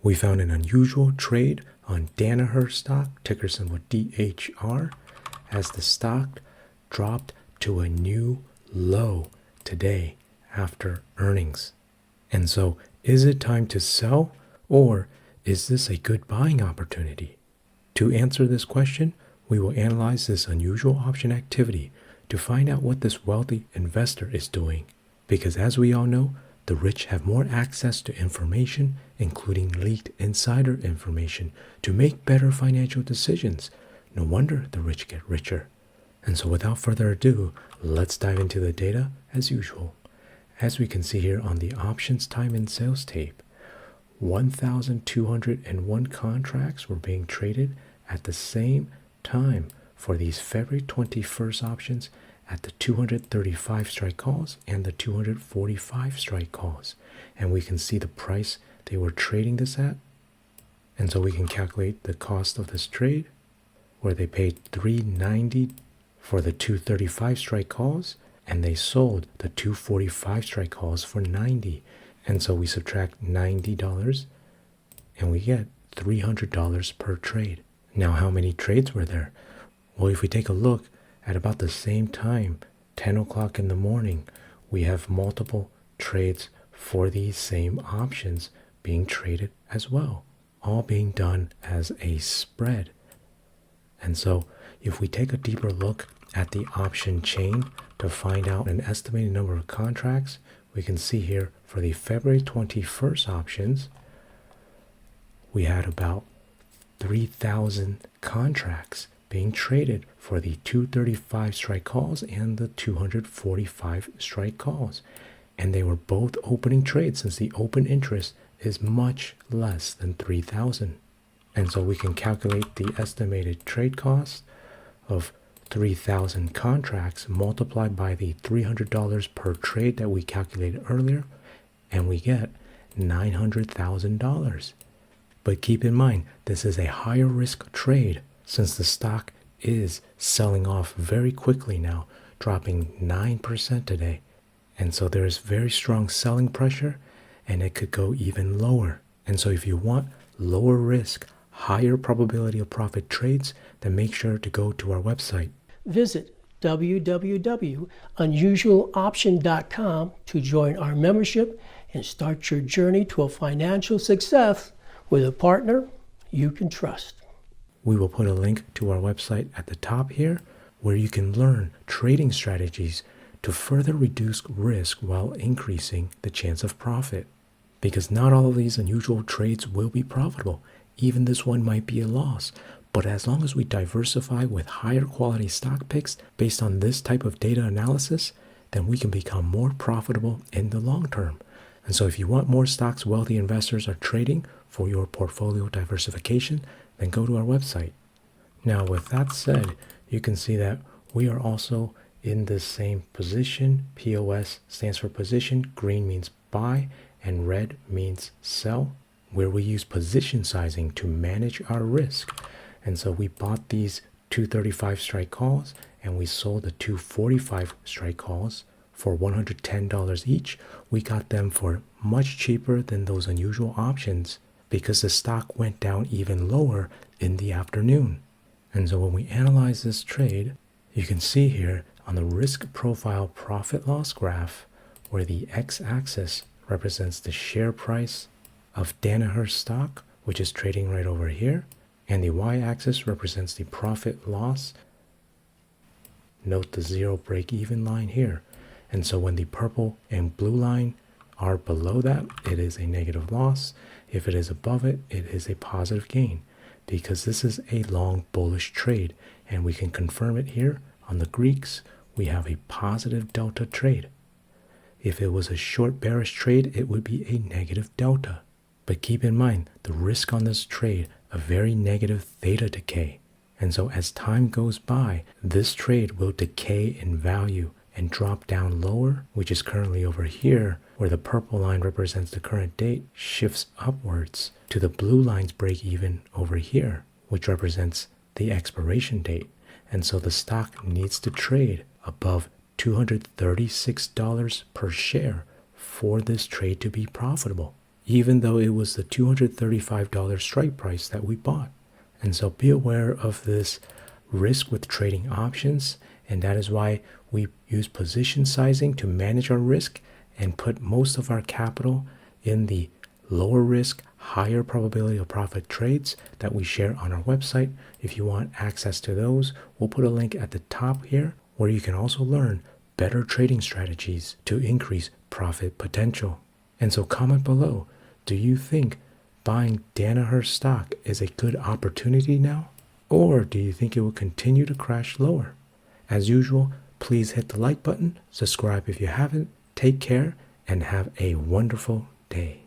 We found an unusual trade on Danaher stock, ticker symbol DHR, as the stock dropped to a new low today after earnings. And so, is it time to sell, or is this a good buying opportunity? To answer this question, we will analyze this unusual option activity to find out what this wealthy investor is doing. Because as we all know, the rich have more access to information, including leaked insider information, to make better financial decisions. No wonder the rich get richer. And so without further ado, let's dive into the data as usual. As we can see here on the options time and sales tape, 1,201 contracts were being traded at the same time for these February 21st options at the 235 strike calls and the 245 strike calls. And we can see the price they were trading this at. And so we can calculate the cost of this trade, where they paid $3.90 for the 235 strike calls, and they sold the 245 strike calls for $90. And so we subtract $90 and we get $300 per trade. Now, how many trades were there? Well, if we take a look at about the same time, 10 o'clock in the morning, we have multiple trades for these same options being traded as well, all being done as a spread. And so if we take a deeper look at the option chain to find out an estimated number of contracts, we can see here for the February 21st options, we had about 3,000 contracts being traded for the 235 strike calls and the 245 strike calls. And they were both opening trades, since the open interest is much less than 3,000. And so we can calculate the estimated trade cost of 3,000 contracts multiplied by the $300 per trade that we calculated earlier, and we get $900,000. But keep in mind, this is a higher risk trade, since the stock is selling off very quickly now, dropping 9% today. And so there is very strong selling pressure, and it could go even lower. And so if you want lower risk, higher probability of profit trades, then make sure to go to our website. Visit www.unusualoption.com to join our membership and start your journey to a financial success with a partner you can trust. We will put a link to our website at the top here, where you can learn trading strategies to further reduce risk while increasing the chance of profit. Because not all of these unusual trades will be profitable. Even this one might be a loss. But as long as we diversify with higher quality stock picks based on this type of data analysis, then we can become more profitable in the long term. And so if you want more stocks wealthy investors are trading for your portfolio diversification, then go to our website. Now, with that said, you can see that we are also in the same position. POS stands for position, green means buy, and red means sell, where we use position sizing to manage our risk. And so we bought these 235 strike calls, and we sold the 245 strike calls for $110 each. We got them for much cheaper than those unusual options, because the stock went down even lower in the afternoon. And so when we analyze this trade, you can see here on the risk profile profit loss graph, where the x-axis represents the share price of Danaher stock, which is trading right over here, and the y-axis represents the profit loss. Note the zero break-even line here. And so when the purple and blue line are below that, it is a negative loss. If it is above it, it is a positive gain, because this is a long bullish trade, and we can confirm it here on the Greeks. We have a positive delta trade. If it was a short bearish trade, it would be a negative delta. But keep in mind the risk on this trade, a very negative theta decay. And so as time goes by, this trade will decay in value and drop down lower, which is currently over here, where the purple line represents the current date, shifts upwards to the blue line's break even over here, which represents the expiration date. And so the stock needs to trade above $236 per share for this trade to be profitable. even though it was the $235 strike price that we bought. And so be aware of this risk with trading options, and that is why we use position sizing to manage our risk and put most of our capital in the lower risk, higher probability of profit trades that we share on our website. If you want access to those, we'll put a link at the top here where you can also learn better trading strategies to increase profit potential. And so comment below, do you think buying Danaher stock is a good opportunity now? Or do you think it will continue to crash lower? As usual, please hit the like button, subscribe if you haven't, take care, and have a wonderful day.